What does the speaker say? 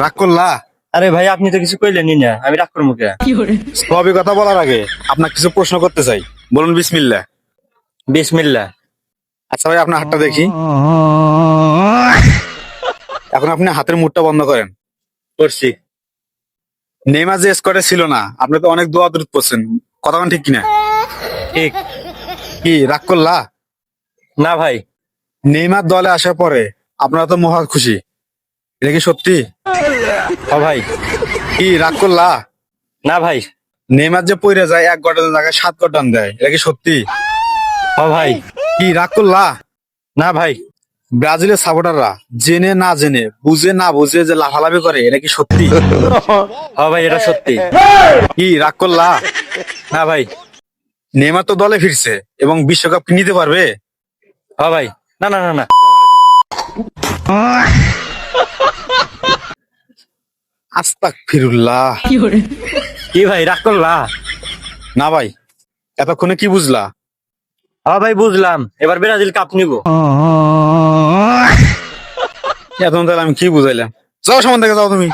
রাগ করলা? আরে ভাই আপনি তো কিছু কইলেনই না, আমি রাগ করবো কে? সবই কথা বলার আগে আপনার কিছু প্রশ্ন করতে চাই, বলুন বিসমিল্লাহ। বিসমিল্লাহ। আচ্ছা ভাই, আপনার হাতটা দেখি। এখন আপনি হাতের মুঠটা বন্ধ করেন। করছি। নেইমার যে স্কোয়াডে ছিল না, আপনি তো অনেক দোয়া দূর করছেন, কথা বলেন ঠিক কিনা? ঠিক। কি রাগ করলা? না ভাই। নেইমার দলে আসার পরে আপনারা তো মহা খুশি, এটা কি সত্যি? ও ভাই। কি রাগ করলা? না ভাই। নেইমার যে পইরা যায় 1 গর্ডনের জায়গায় 7 গর্ডন দেয়, এটা কি সত্যি? ও ভাই। কি রাগ করলা? না ভাই। ব্রাজিলের সাপোর্টাররা জেনে না জেনে, বুঝে না বুঝে যে লাফালাফি করে, এটা কি সত্যি? ও ভাই, এটা সত্যি। কি রাগ করলা? না ভাই। নেইমার তো দলে ফিরছে এবং বিশ্বকাপ কি নিতে পারবে? ও ভাই। না না না না। আস্তাগফিরুল্লাহ। কি ভাই রাগ করলা? না ভাই, এতক্ষণে কি বুঝলা? ও ভাই বুঝলাম, এবার ব্রাজিল কাপ নিব। এখন তাহলে আমি কি বুঝাইলাম? যাও, সামনে থেকে যাও তুমি।